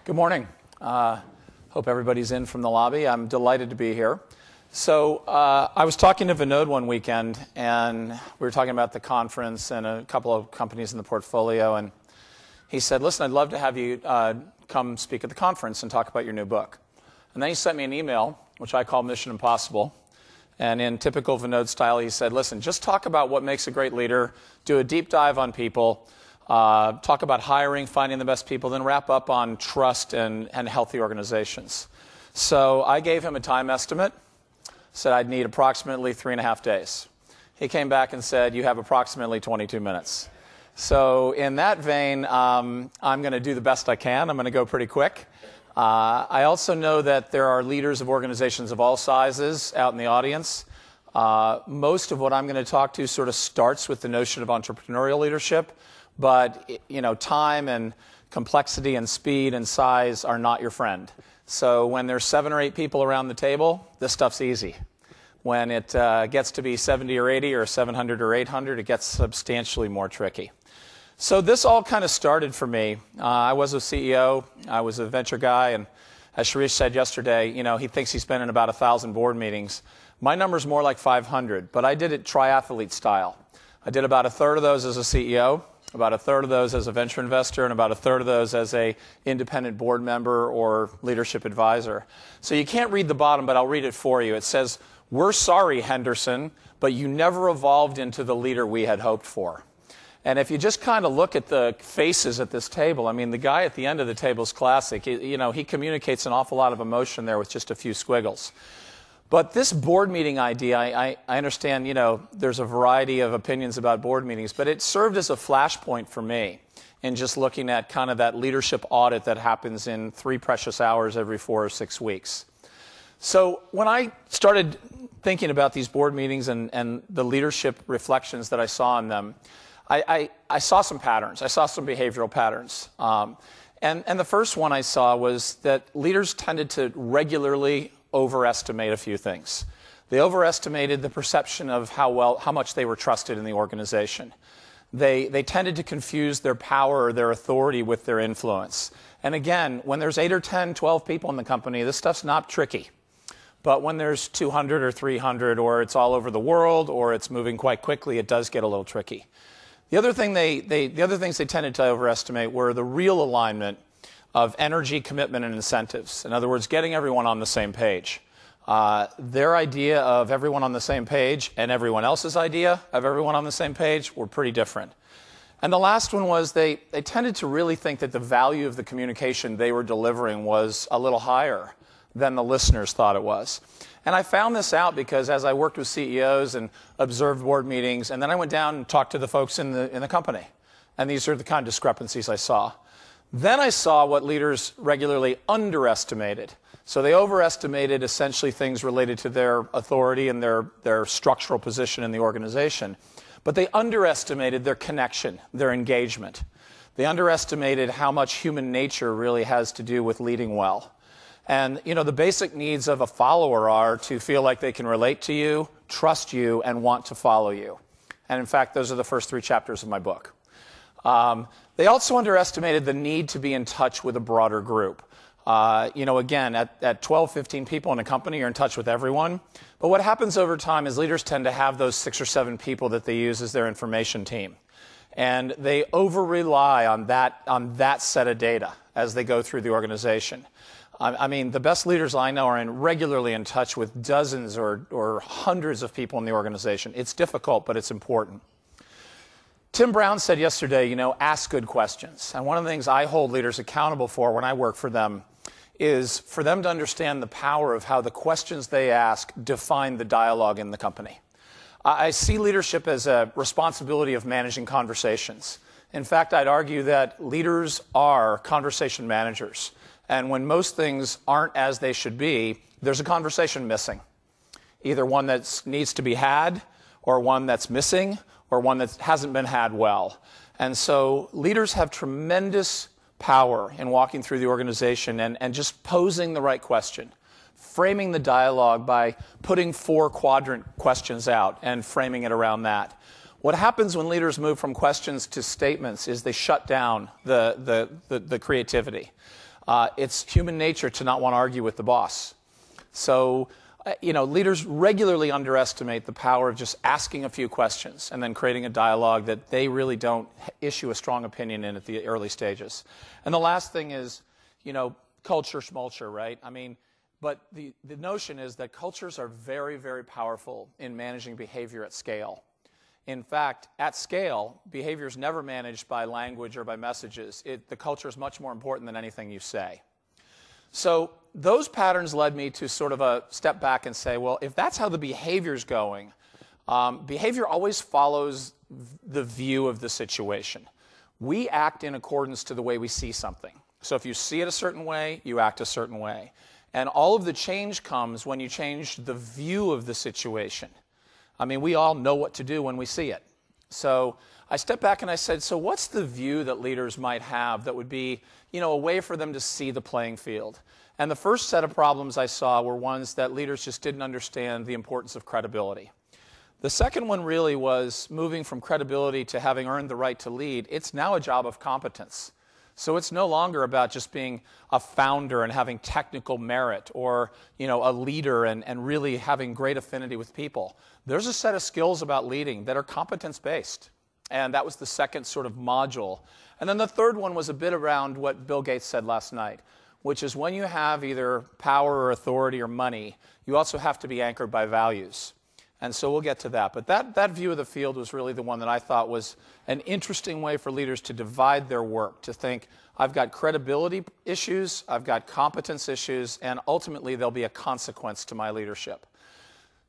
Good morning. Hope everybody's in from the lobby. I'm delighted to be here. So I was talking to Vinod one weekend, and we were talking about the conference and a couple of companies in the portfolio, and he said, listen, I'd love to have you come speak at the conference and talk about your new book. And then he sent me an email, which I call Mission Impossible. And in typical Vinod style, he said, listen, just talk about what makes a great leader, do a deep dive on people, talk about hiring, finding the best people, then wrap up on trust and healthy organizations. So I gave him a time estimate, said I'd need approximately 3.5 days. He came back and said, you have approximately 22 minutes. So in that vein, I'm going to do the best I can. I'm going to go pretty quick. I also know that there are leaders of organizations of all sizes out in the audience. Most of what I'm going to talk to sort of starts with the notion of entrepreneurial leadership, but time and complexity and speed and size are not your friend. So when there's 7 or 8 people around the table, this stuff's easy. When it gets to be 70 or 80 or 700 or 800, it gets substantially more tricky. So this all kind of started for me. I was a CEO, I was a venture guy, and as Shirish said yesterday, he thinks he's been in about 1,000 board meetings. My number's more like 500, but I did it triathlete style. I did about 1/3 of those as a CEO, about 1/3 of those as a venture investor, and about 1/3 of those as a independent board member or leadership advisor. So you can't read the bottom, but I'll read it for you. It says, "We're sorry, Henderson, but you never evolved into the leader we had hoped for." And if you just kind of look at the faces at this table, I mean, the guy at the end of the table is classic. He communicates an awful lot of emotion there with just a few squiggles. But this board meeting idea, I understand, there's a variety of opinions about board meetings, but it served as a flashpoint for me in just looking at kind of that leadership audit that happens in 3 precious hours every 4 or 6 weeks. So when I started thinking about these board meetings and the leadership reflections that I saw in them, I saw some patterns. I saw some behavioral patterns. And the first one I saw was that leaders tended to regularly overestimate a few things. They overestimated the perception of how much they were trusted in the organization. They tended to confuse their power or their authority with their influence. And again, when there's 8 or 10, 12 people in the company, this stuff's not tricky. But when there's 200 or 300, or it's all over the world, or it's moving quite quickly, it does get a little tricky. The other things they tended to overestimate were the real alignment of energy, commitment, and incentives. In other words, getting everyone on the same page. Their idea of everyone on the same page and everyone else's idea of everyone on the same page were pretty different. And the last one was they tended to really think that the value of the communication they were delivering was a little higher than the listeners thought it was. And I found this out because as I worked with CEOs and observed board meetings, and then I went down and talked to the folks in the company. And these are the kind of discrepancies I saw. Then I saw what leaders regularly underestimated. So they overestimated essentially things related to their authority and their structural position in the organization. But they underestimated their connection, their engagement. They underestimated how much human nature really has to do with leading well. And, the basic needs of a follower are to feel like they can relate to you, trust you, and want to follow you. And in fact, those are the first 3 chapters of my book. They also underestimated the need to be in touch with a broader group. Again, at 12, 15 people in a company, you're in touch with everyone. But what happens over time is leaders tend to have those 6 or 7 people that they use as their information team. And they over-rely on that set of data as they go through the organization. I mean, the best leaders I know are regularly in touch with dozens or hundreds of people in the organization. It's difficult, but it's important. Tim Brown said yesterday, ask good questions. And one of the things I hold leaders accountable for when I work for them is for them to understand the power of how the questions they ask define the dialogue in the company. I see leadership as a responsibility of managing conversations. In fact, I'd argue that leaders are conversation managers. And when most things aren't as they should be, there's a conversation missing. Either one that needs to be had, or one that's missing, or one that hasn't been had well. And so leaders have tremendous power in walking through the organization and just posing the right question, framing the dialogue by putting 4-quadrant questions out and framing it around that. What happens when leaders move from questions to statements is they shut down the creativity. It's human nature to not want to argue with the boss. So, leaders regularly underestimate the power of just asking a few questions and then creating a dialogue that they really don't issue a strong opinion in at the early stages. And the last thing is, culture schmulture, right? But the notion is that cultures are very, very powerful in managing behavior at scale. In fact, at scale, behavior is never managed by language or by messages. The culture is much more important than anything you say. So those patterns led me to sort of a step back and say, well, if that's how the behavior is going, behavior always follows the view of the situation. We act in accordance to the way we see something. So if you see it a certain way, you act a certain way. And all of the change comes when you change the view of the situation. We all know what to do when we see it. So I stepped back and I said, so what's the view that leaders might have that would be, a way for them to see the playing field? And the first set of problems I saw were ones that leaders just didn't understand the importance of credibility. The second one really was moving from credibility to having earned the right to lead. It's now a job of competence. So it's no longer about just being a founder and having technical merit or, a leader and really having great affinity with people. There's a set of skills about leading that are competence-based. And that was the second sort of module. And then the third one was a bit around what Bill Gates said last night, which is when you have either power or authority or money, you also have to be anchored by values. And so we'll get to that. But that view of the field was really the one that I thought was an interesting way for leaders to divide their work, to think, I've got credibility issues, I've got competence issues, and ultimately there'll be a consequence to my leadership.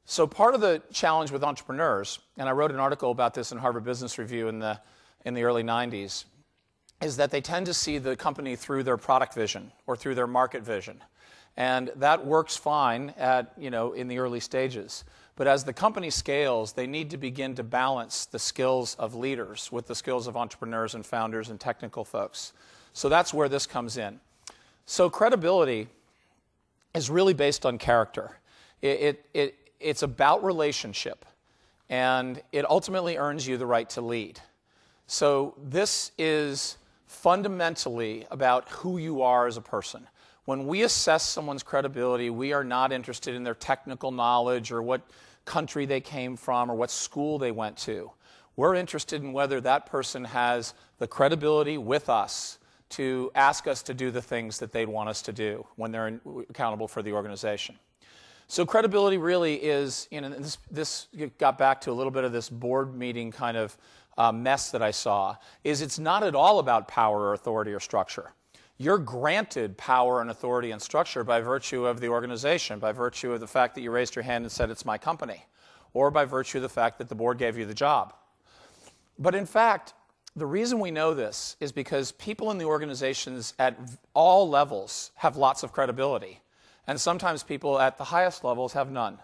So part of the challenge with entrepreneurs, and I wrote an article about this in Harvard Business Review in the early 90s, is that they tend to see the company through their product vision or through their market vision. And that works fine in the early stages. But as the company scales, they need to begin to balance the skills of leaders with the skills of entrepreneurs and founders and technical folks. So that's where this comes in. So credibility is really based on character. It's about relationship, and it ultimately earns you the right to lead. So this is fundamentally about who you are as a person. When we assess someone's credibility, we are not interested in their technical knowledge or what country they came from or what school they went to. We're interested in whether that person has the credibility with us to ask us to do the things that they'd want us to do when they're accountable for the organization. So credibility really is, this got back to a little bit of this board meeting kind of mess that I saw, is it's not at all about power or authority or structure. You're granted power and authority and structure by virtue of the organization, by virtue of the fact that you raised your hand and said it's my company, or by virtue of the fact that the board gave you the job. But in fact, the reason we know this is because people in the organizations at all levels have lots of credibility, and sometimes people at the highest levels have none,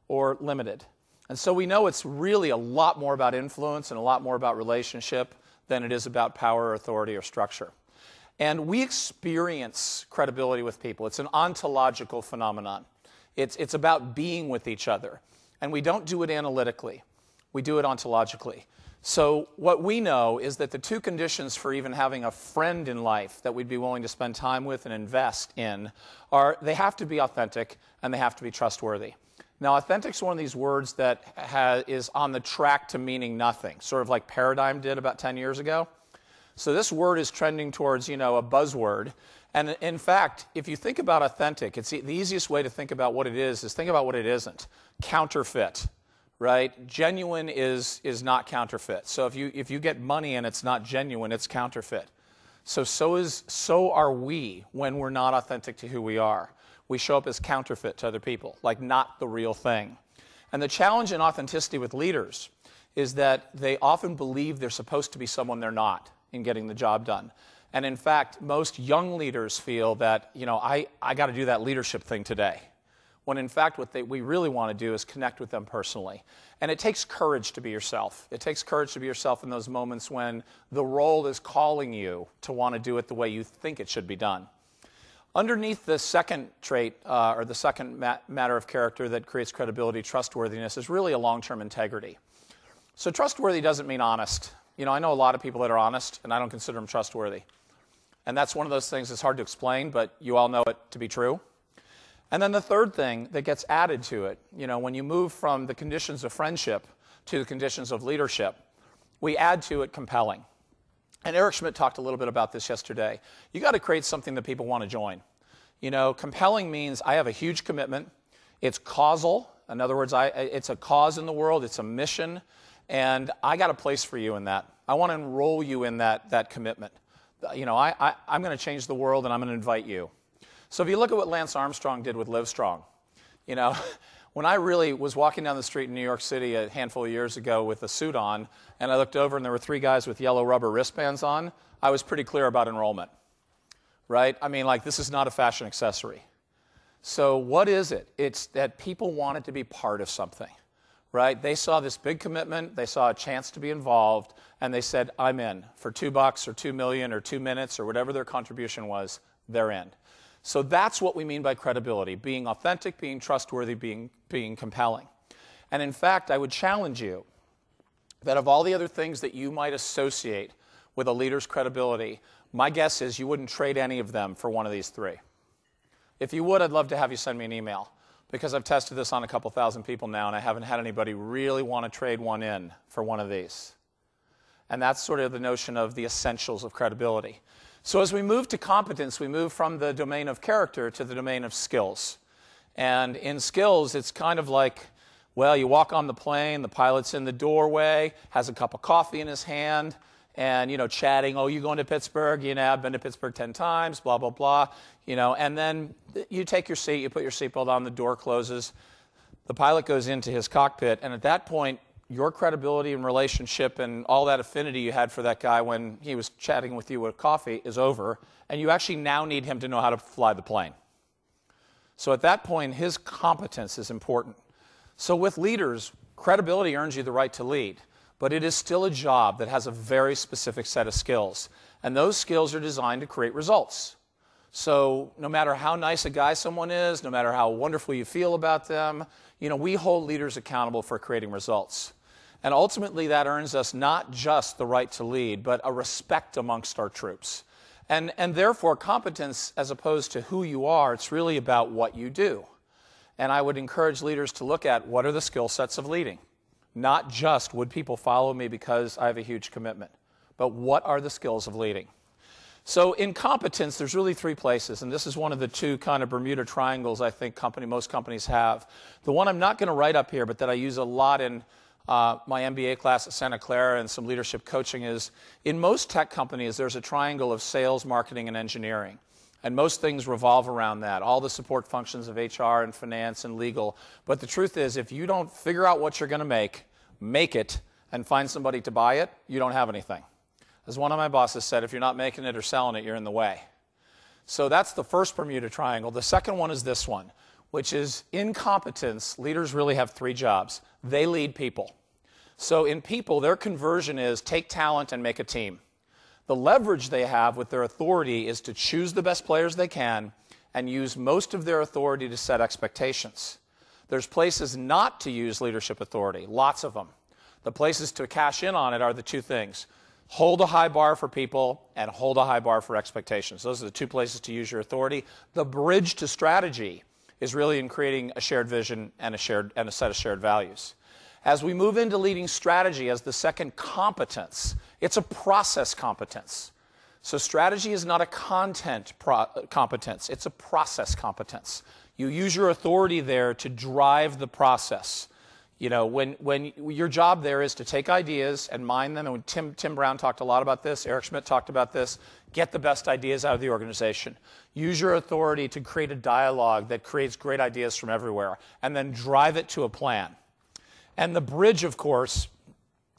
or limited. And so we know it's really a lot more about influence and a lot more about relationship than it is about power or authority or structure. And we experience credibility with people. It's an ontological phenomenon. It's about being with each other. And we don't do it analytically. We do it ontologically. So what we know is that the two conditions for even having a friend in life that we'd be willing to spend time with and invest in are they have to be authentic and they have to be trustworthy. Now, authentic is one of these words that is on the track to meaning nothing, sort of like Paradigm did about 10 years ago. So this word is trending towards, a buzzword. And in fact, if you think about authentic, it's the easiest way to think about what it is think about what it isn't. Counterfeit, right? Genuine is not counterfeit. So if you get money and it's not genuine, it's counterfeit. So are we when we're not authentic to who we are. We show up as counterfeit to other people, like not the real thing. And the challenge in authenticity with leaders is that they often believe they're supposed to be someone they're not in getting the job done. And in fact, most young leaders feel that, I got to do that leadership thing today. When in fact, what we really want to do is connect with them personally. And it takes courage to be yourself. It takes courage to be yourself in those moments when the role is calling you to want to do it the way you think it should be done. Underneath the second trait, or the second matter of character that creates credibility, trustworthiness, is really a long-term integrity. So trustworthy doesn't mean honest. I know a lot of people that are honest, and I don't consider them trustworthy. And that's one of those things that's hard to explain, but you all know it to be true. And then the third thing that gets added to it, when you move from the conditions of friendship to the conditions of leadership, we add to it compelling. And Eric Schmidt talked a little bit about this yesterday. You got to create something that people want to join. Compelling means I have a huge commitment. It's causal. In other words, it's a cause in the world. It's a mission. And I got a place for you in that. I want to enroll you in that commitment. I'm going to change the world, and I'm going to invite you. So if you look at what Lance Armstrong did with Livestrong, when I really was walking down the street in New York City a handful of years ago with a suit on, and I looked over and there were 3 guys with yellow rubber wristbands on, I was pretty clear about enrollment, right? I mean, this is not a fashion accessory. So what is it? It's that people wanted to be part of something, right? They saw this big commitment, they saw a chance to be involved, and they said, I'm in. For $2 or $2 million or 2 minutes or whatever their contribution was, they're in. So that's what we mean by credibility, being authentic, being trustworthy, being compelling. And in fact, I would challenge you that of all the other things that you might associate with a leader's credibility, my guess is you wouldn't trade any of them for one of these 3. If you would, I'd love to have you send me an email, because I've tested this on a couple thousand people now, and I haven't had anybody really want to trade one in for one of these. And that's sort of the notion of the essentials of credibility. So as we move to competence, we move from the domain of character to the domain of skills. And in skills, it's kind of like, well, you walk on the plane, the pilot's in the doorway, has a cup of coffee in his hand, and, chatting, oh, you going to Pittsburgh? I've been to Pittsburgh 10 times, blah, blah, blah. And then you take your seat, you put your seatbelt on, the door closes, the pilot goes into his cockpit, and at that point, your credibility and relationship and all that affinity you had for that guy when he was chatting with you with coffee is over, and you actually now need him to know how to fly the plane. So at that point, his competence is important. So with leaders, credibility earns you the right to lead, but it is still a job that has a very specific set of skills, and those skills are designed to create results. So no matter how nice a guy someone is, no matter how wonderful you feel about them, we hold leaders accountable for creating results. And ultimately, that earns us not just the right to lead, but a respect amongst our troops. And therefore, competence, as opposed to who you are, it's really about what you do. And I would encourage leaders to look at what are the skill sets of leading. Not just would people follow me because I have a huge commitment, but what are the skills of leading? So in competence, there's really 3 places, and this is one of the 2 kind of Bermuda triangles I think most companies have. The one I'm not going to write up here, but that I use a lot in my MBA class at Santa Clara and some leadership coaching is, in most tech companies, there's a triangle of sales, marketing, and engineering. And most things revolve around that, all the support functions of HR and finance and legal. But the truth is, if you don't figure out what you're going to make it, and find somebody to buy it, you don't have anything. As one of my bosses said, if you're not making it or selling it, you're in the way. So that's the first Bermuda Triangle. The second one is this one, which is in competence, leaders really have 3 jobs. They lead people. So in people, their conversion is take talent and make a team. The leverage they have with their authority is to choose the best players they can and use most of their authority to set expectations. There's places not to use leadership authority, lots of them. The places to cash in on it are the 2 things. Hold a high bar for people and hold a high bar for expectations. Those are the 2 places to use your authority. The bridge to strategy is really in creating a shared vision and a set of shared values. As we move into leading strategy as the second competence, it's a process competence. So strategy is not a content competence, it's a process competence. You use your authority there to drive the process. When your job there is to take ideas and mine them, and Tim Brown talked a lot about this, Eric Schmidt talked about this, get the best ideas out of the organization. Use your authority to create a dialogue that creates great ideas from everywhere, and then drive it to a plan. And the bridge, of course,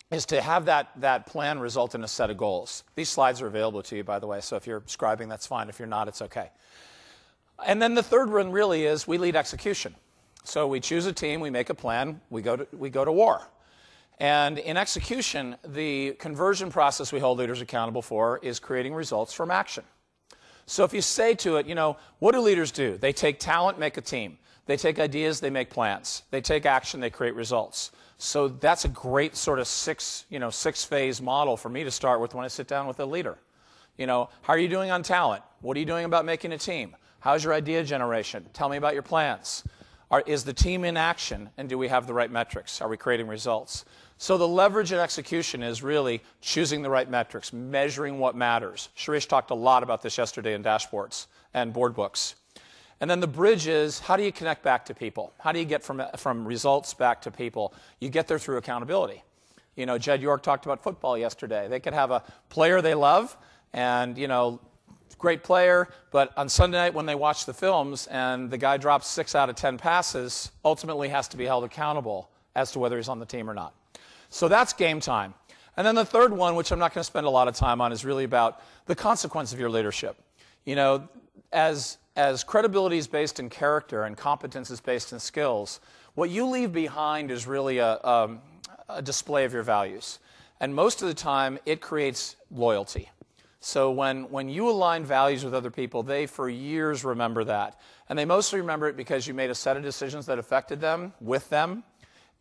is to have that plan result in a set of goals. These slides are available to you, by the way, so if you're scribing, that's fine. If you're not, it's okay. And then the third one really is we lead execution. So we choose a team, we make a plan, we go to war. And in execution, the conversion process we hold leaders accountable for is creating results from action. So if you say to it, what do leaders do? They take talent, make a team. They take ideas, they make plans. They take action, they create results. So that's a great sort of six-phase model for me to start with when I sit down with a leader. How are you doing on talent? What are you doing about making a team? How's your idea generation? Tell me about your plans. Is the team in action, and do we have the right metrics? Are we creating results? So the leverage and execution is really choosing the right metrics, measuring what matters. Shirish talked a lot about this yesterday in dashboards and board books. And then the bridge is, how do you connect back to people? How do you get from results back to people? You get there through accountability. Jed York talked about football yesterday. They could have a player they love, and, great player, but on Sunday night when they watch the films and the guy drops 6 out of 10 passes, ultimately has to be held accountable as to whether he's on the team or not. So that's game time. And then the third one, which I'm not going to spend a lot of time on, is really about the consequence of your leadership. As credibility is based in character and competence is based in skills, what you leave behind is really a display of your values. And most of the time, it creates loyalty. So when you align values with other people, they for years remember that. And they mostly remember it because you made a set of decisions that affected them, with them,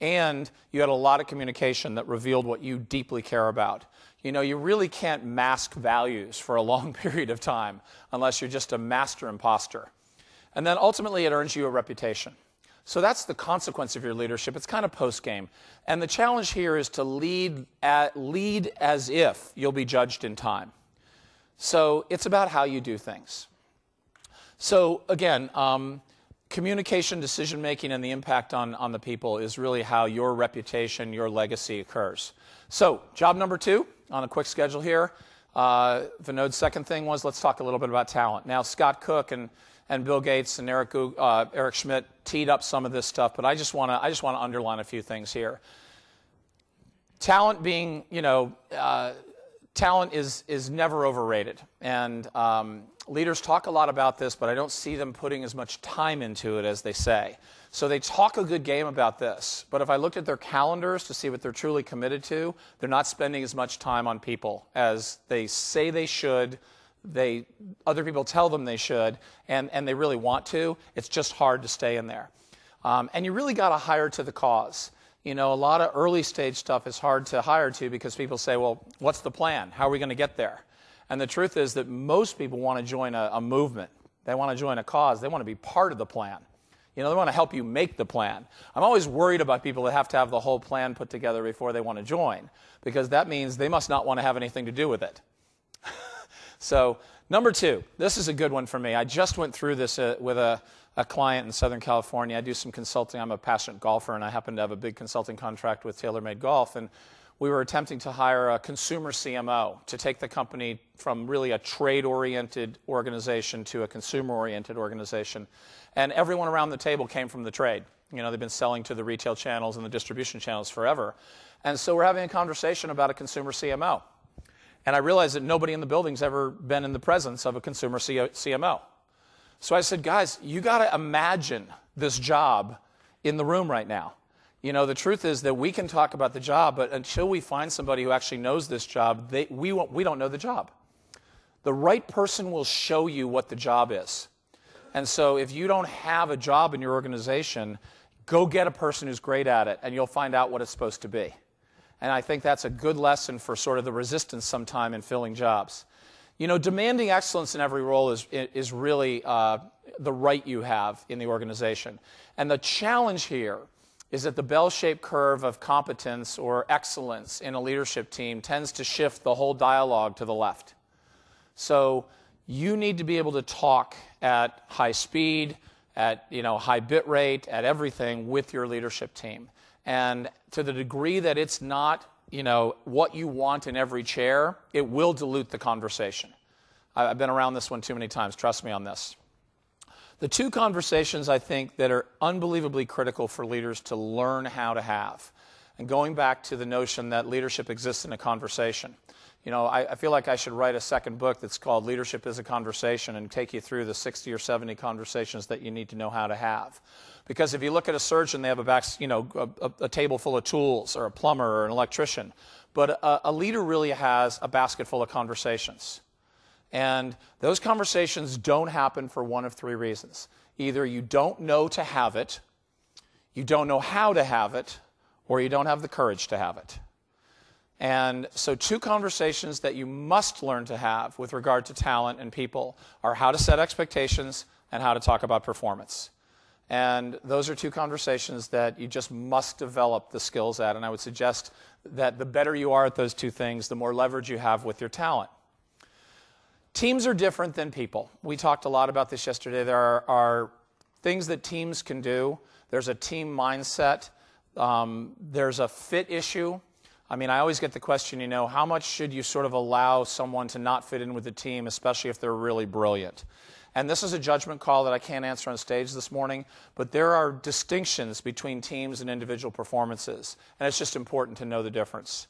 and you had a lot of communication that revealed what you deeply care about. You really can't mask values for a long period of time unless you're just a master imposter. And then ultimately it earns you a reputation. So that's the consequence of your leadership. It's kind of post-game. And the challenge here is to lead as if you'll be judged in time. So it's about how you do things. So again, communication, decision-making, and the impact on the people is really how your reputation, your legacy occurs. So job number 2 on a quick schedule here. Vinod's second thing was, let's talk a little bit about talent. Now, Scott Cook and Bill Gates and Eric Schmidt teed up some of this stuff, but I just want to underline a few things here. Talent being, talent is never overrated, and leaders talk a lot about this, but I don't see them putting as much time into it as they say. So they talk a good game about this, but if I looked at their calendars to see what they're truly committed to, they're not spending as much time on people as they say they should, other people tell them they should, and they really want to. It's just hard to stay in there. And you really got to hire to the cause. A lot of early stage stuff is hard to hire to because people say, well, what's the plan? How are we going to get there? And the truth is that most people want to join a movement. They want to join a cause. They want to be part of the plan. They want to help you make the plan. I'm always worried about people that have to have the whole plan put together before they want to join, because that means they must not want to have anything to do with it. So, number 2, this is a good one for me. I just went through this with a client in Southern California. I do some consulting. I'm a passionate golfer, and I happen to have a big consulting contract with TaylorMade Golf. And we were attempting to hire a consumer CMO to take the company from really a trade-oriented organization to a consumer-oriented organization. And everyone around the table came from the trade. They've been selling to the retail channels and the distribution channels forever. And so we're having a conversation about a consumer CMO. And I realized that nobody in the building's ever been in the presence of a consumer CMO. So I said, guys, you got to imagine this job in the room right now. The truth is that we can talk about the job, but until we find somebody who actually knows this job, we don't know the job. The right person will show you what the job is. And so if you don't have a job in your organization, go get a person who's great at it, and you'll find out what it's supposed to be. And I think that's a good lesson for sort of the resistance sometime in filling jobs. Demanding excellence in every role is really the right you have in the organization. And the challenge here is that the bell-shaped curve of competence or excellence in a leadership team tends to shift the whole dialogue to the left. So you need to be able to talk at high speed, at high bit rate, at everything with your leadership team. And to the degree that it's not what you want in every chair, it will dilute the conversation. I've been around this one too many times. Trust me on this. The 2 conversations I think that are unbelievably critical for leaders to learn how to have, and going back to the notion that leadership exists in a conversation. I feel like I should write a second book that's called Leadership is a Conversation and take you through the 60 or 70 conversations that you need to know how to have. Because if you look at a surgeon, they have a table full of tools, or a plumber or an electrician. But a leader really has a basket full of conversations. And those conversations don't happen for one of 3 reasons. Either you don't know to have it, you don't know how to have it, or you don't have the courage to have it. And so two conversations that you must learn to have with regard to talent and people are how to set expectations and how to talk about performance. And those are two conversations that you just must develop the skills at. And I would suggest that the better you are at those two things, the more leverage you have with your talent. Teams are different than people. We talked a lot about this yesterday. There are things that teams can do. There's a team mindset. There's a fit issue. I mean, I always get the question, how much should you sort of allow someone to not fit in with the team, especially if they're really brilliant? And this is a judgment call that I can't answer on stage this morning, but there are distinctions between teams and individual performances, and it's just important to know the difference.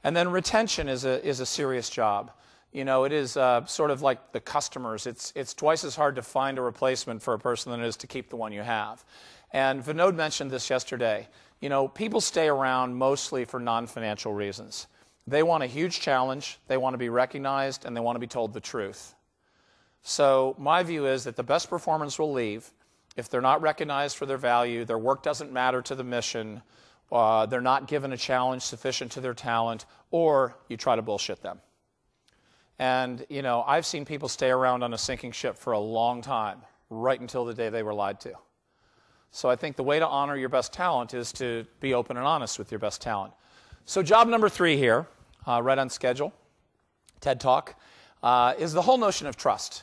And then retention is a serious job. It is sort of like the customers. It's twice as hard to find a replacement for a person than it is to keep the one you have. And Vinod mentioned this yesterday. People stay around mostly for non-financial reasons. They want a huge challenge, they want to be recognized, and they want to be told the truth. So my view is that the best performers will leave if they're not recognized for their value, their work doesn't matter to the mission, they're not given a challenge sufficient to their talent, or you try to bullshit them. And, I've seen people stay around on a sinking ship for a long time, right until the day they were lied to. So I think the way to honor your best talent is to be open and honest with your best talent. So job number 3 here, right on schedule, TED Talk, is the whole notion of trust.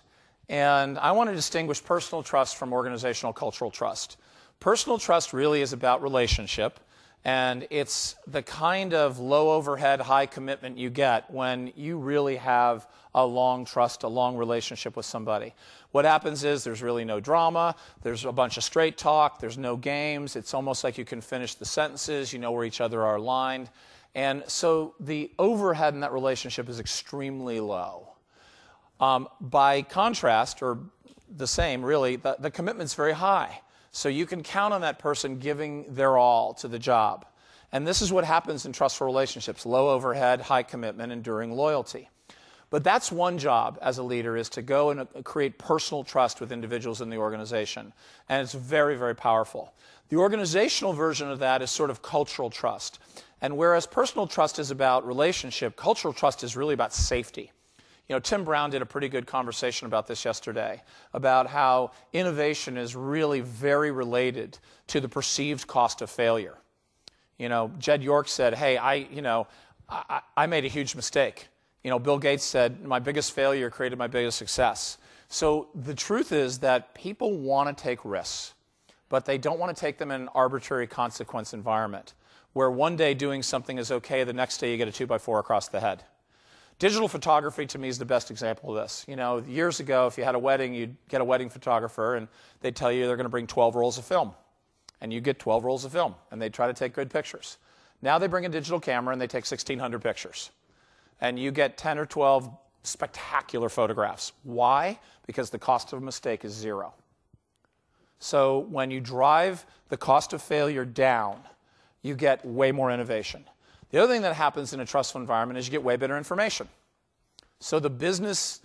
And I want to distinguish personal trust from organizational cultural trust. Personal trust really is about relationship, and it's the kind of low overhead, high commitment you get when you really have a long trust, a long relationship with somebody. What happens is there's really no drama, there's a bunch of straight talk, there's no games, it's almost like you can finish the sentences, you know where each other are aligned. And so the overhead in that relationship is extremely low. By contrast, or the same really, the commitment's very high. So you can count on that person giving their all to the job. And this is what happens in trustful relationships: low overhead, high commitment, enduring loyalty. But that's one job as a leader, is to go and create personal trust with individuals in the organization. And it's very, very powerful. The organizational version of that is sort of cultural trust. And whereas personal trust is about relationship, cultural trust is really about safety. Tim Brown did a pretty good conversation about this yesterday, about how innovation is really very related to the perceived cost of failure. Jed York said, hey, I made a huge mistake. Bill Gates said, my biggest failure created my biggest success. So the truth is that people want to take risks, but they don't want to take them in an arbitrary consequence environment, where one day doing something is okay, the next day you get a 2x4 across the head. Digital photography, to me, is the best example of this. Years ago, if you had a wedding, you'd get a wedding photographer, and they'd tell you they're going to bring 12 rolls of film. And you get 12 rolls of film, and they try to take good pictures. Now they bring a digital camera, and they take 1,600 pictures. And you get 10 or 12 spectacular photographs. Why? Because the cost of a mistake is 0. So when you drive the cost of failure down, you get way more innovation. The other thing that happens in a trustful environment is you get way better information. So the business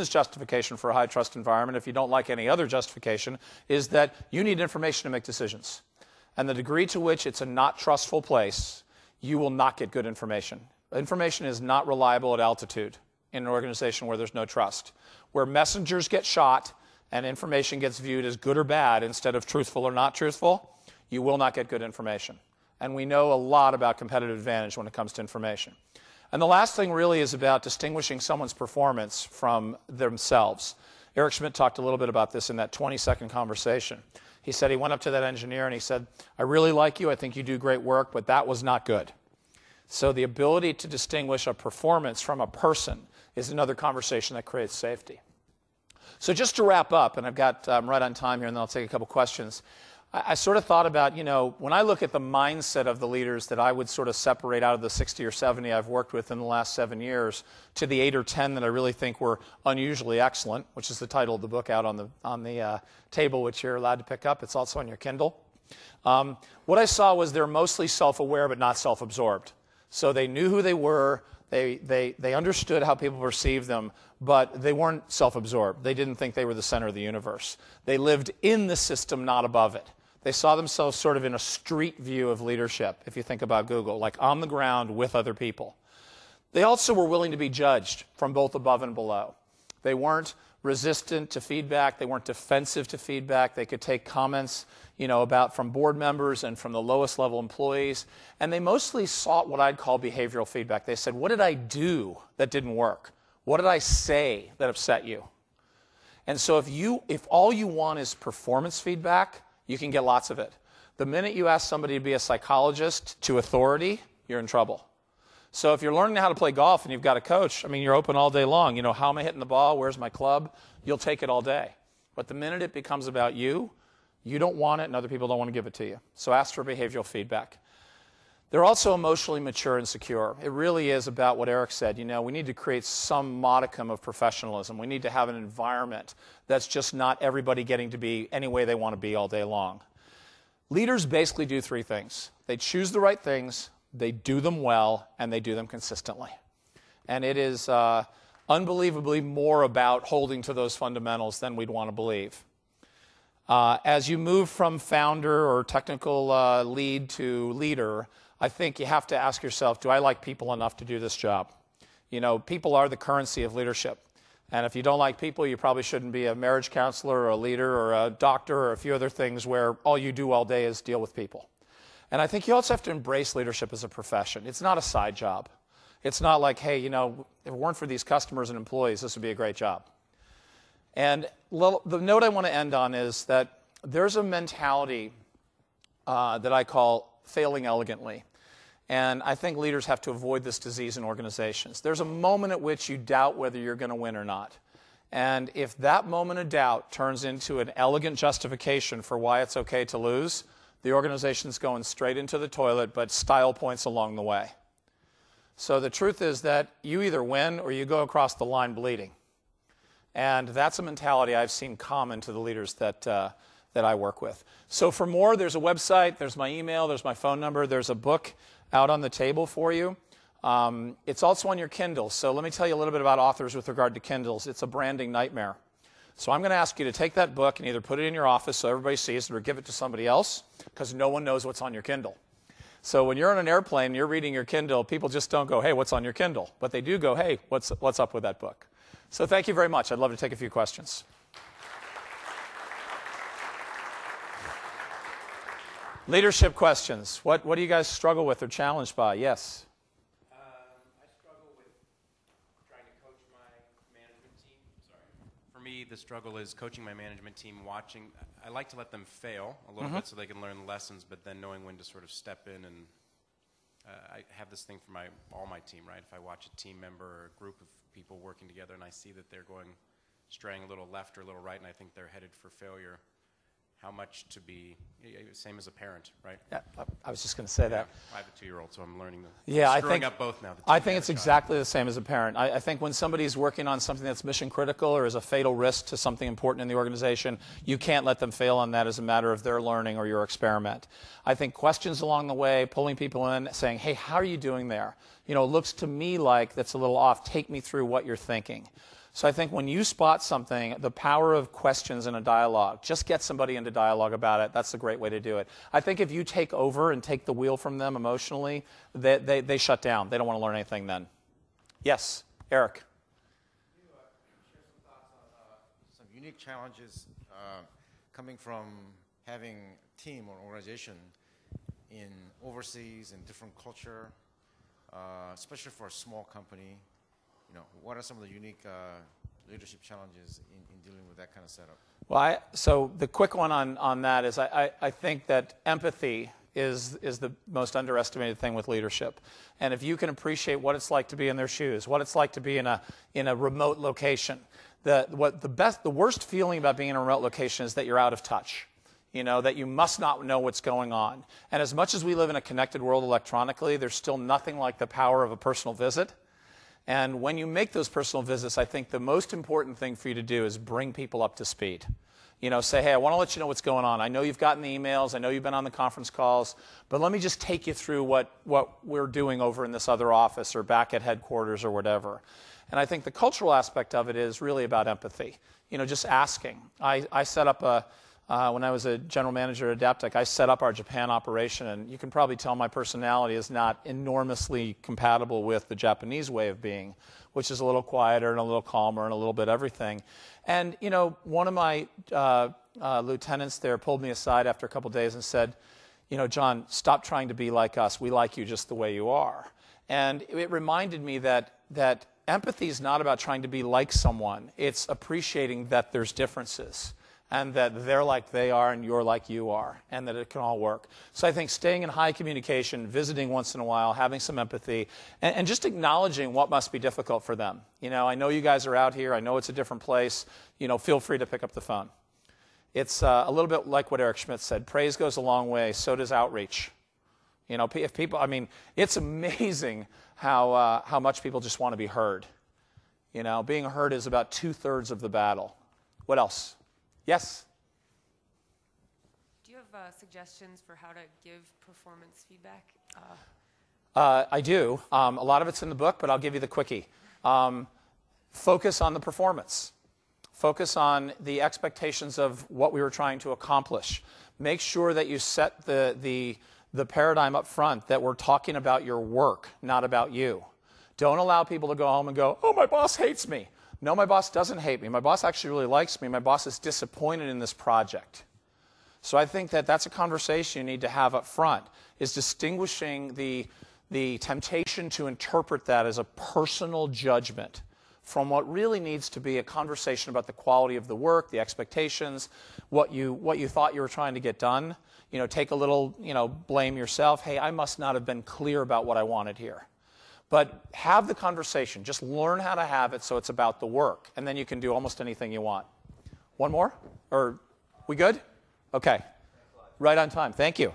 justification for a high trust environment, if you don't like any other justification, is that you need information to make decisions. And the degree to which it's a not trustful place, you will not get good information. Information is not reliable at altitude in an organization where there's no trust. Where messengers get shot and information gets viewed as good or bad instead of truthful or not truthful, you will not get good information. And we know a lot about competitive advantage when it comes to information. And the last thing really is about distinguishing someone's performance from themselves. Eric Schmidt talked a little bit about this in that 20-second conversation. He said he went up to that engineer and he said, I really like you, I think you do great work, but that was not good. So the ability to distinguish a performance from a person is another conversation that creates safety. So just to wrap up, and I'm right on time here, and then I'll take a couple questions. I sort of thought about, when I look at the mindset of the leaders that I would sort of separate out of the 60 or 70 I've worked with in the last 7 years to the 8 or 10 that I really think were unusually excellent, which is the title of the book out on the table, which you're allowed to pick up. It's also on your Kindle. What I saw was they're mostly self-aware but not self-absorbed. So they knew who they were, they understood how people perceived them, but they weren't self-absorbed. They didn't think they were the center of the universe. They lived in the system, not above it. They saw themselves sort of in a street view of leadership, if you think about Google, like on the ground with other people. They also were willing to be judged from both above and below. They weren't resistant to feedback. They weren't defensive to feedback. They could take comments, about from board members and from the lowest level employees. And they mostly sought what I'd call behavioral feedback. They said, what did I do that didn't work? What did I say that upset you? And so if all you want is performance feedback, you can get lots of it. The minute you ask somebody to be a psychologist to authority, you're in trouble. So if you're learning how to play golf and you've got a coach, you're open all day long. How am I hitting the ball? Where's my club? You'll take it all day. But the minute it becomes about you, you don't want it and other people don't want to give it to you. So ask for behavioral feedback. They're also emotionally mature and secure. It really is about what Eric said. We need to create some modicum of professionalism. We need to have an environment that's just not everybody getting to be any way they want to be all day long. Leaders basically do three things. They choose the right things, they do them well, and they do them consistently. And it is unbelievably more about holding to those fundamentals than we'd want to believe. As you move from founder or technical lead to leader, I think you have to ask yourself, do I like people enough to do this job? People are the currency of leadership. And if you don't like people, you probably shouldn't be a marriage counselor or a leader or a doctor or a few other things where all you do all day is deal with people. And I think you also have to embrace leadership as a profession. It's not a side job. It's not like, hey, if it weren't for these customers and employees, this would be a great job. And the note I want to end on is that there's a mentality that I call failing elegantly. And I think leaders have to avoid this disease in organizations. There's a moment at which you doubt whether you're going to win or not. And if that moment of doubt turns into an elegant justification for why it's okay to lose, the organization's going straight into the toilet, but style points along the way. So the truth is that you either win or you go across the line bleeding. And that's a mentality I've seen common to the leaders that I work with. So for more, there's a website, there's my email, there's my phone number, there's a book out on the table for you. It's also on your Kindle. So let me tell you a little bit about authors with regard to Kindles. It's a branding nightmare. So I'm going to ask you to take that book and either put it in your office so everybody sees it or give it to somebody else because no one knows what's on your Kindle. So when you're on an airplane and you're reading your Kindle, people just don't go, hey, what's on your Kindle? But they do go, hey, what's up with that book? So thank you very much. I'd love to take a few questions. Leadership questions. What do you guys struggle with or challenged by? Yes? I struggle with trying to coach my management team. For me, the struggle is coaching my management team, watching. I like to let them fail a little bit so they can learn lessons, but then knowing when to sort of step in. And I have this thing for all my team, right? If I watch a team member or a group of people working together and I see that they're straying a little left or a little right and I think they're headed for failure, how much to be, same as a parent, right? Yeah, I was just going to say that. I have a 2-year-old, so I'm learning screwing up both now. I think it's exactly the same as a parent. I think when somebody's working on something that's mission critical or is a fatal risk to something important in the organization, you can't let them fail on that as a matter of their learning or your experiment. I think questions along the way, pulling people in, saying, hey, how are you doing there? It looks to me like that's a little off. Take me through what you're thinking. So I think when you spot something, the power of questions in a dialogue, just get somebody into dialogue about it. That's a great way to do it. I think if you take over and take the wheel from them emotionally, they shut down. They don't want to learn anything then. Yes, Eric. Can you share some thoughts on some unique challenges coming from having a team or organization in overseas and different culture, especially for a small company? What are some of the unique leadership challenges in dealing with that kind of setup? Well, so the quick one on that is I think that empathy is the most underestimated thing with leadership. And if you can appreciate what it's like to be in their shoes, what it's like to be in a remote location, the worst feeling about being in a remote location is that you're out of touch. That you must not know what's going on. And as much as we live in a connected world electronically, there's still nothing like the power of a personal visit. And when you make those personal visits, I think the most important thing for you to do is bring people up to speed. Say, hey, I want to let you know what's going on. I know you've gotten the emails. I know you've been on the conference calls. But let me just take you through what we're doing over in this other office or back at headquarters or whatever. And I think the cultural aspect of it is really about empathy. Just asking. I set up when I was a general manager at Adaptec, I set up our Japan operation, and you can probably tell my personality is not enormously compatible with the Japanese way of being, which is a little quieter and a little calmer and a little bit everything. And, you know, one of my lieutenants there pulled me aside after a couple days and said, you know, John, stop trying to be like us. We like you just the way you are. And it reminded me that empathy is not about trying to be like someone. It's appreciating that there's differences and that they're like they are and you're like you are, and that it can all work. So I think staying in high communication, visiting once in a while, having some empathy, and just acknowledging what must be difficult for them. You know, I know you guys are out here. I know it's a different place. You know, feel free to pick up the phone. It's a little bit like what Eric Schmidt said. Praise goes a long way. So does outreach. You know, if people, I mean, it's amazing how much people just want to be heard. You know, being heard is about 2/3 of the battle. What else? Yes? Do you have suggestions for how to give performance feedback? I do. A lot of it's in the book, but I'll give you the quickie. Focus on the performance. Focus on the expectations of what we were trying to accomplish. Make sure that you set the paradigm up front that we're talking about your work, not about you. Don't allow people to go home and go, oh, my boss hates me. No, my boss doesn't hate me. My boss actually really likes me. My boss is disappointed in this project. So I think that that's a conversation you need to have up front, is distinguishing the temptation to interpret that as a personal judgment from what really needs to be a conversation about the quality of the work, the expectations, what you thought you were trying to get done. You know, take a little, you know, blame yourself. Hey, I must not have been clear about what I wanted here. But have the conversation. Just learn how to have it so it's about the work. And then you can do almost anything you want. One more? Or we good? Okay. Right on time. Thank you.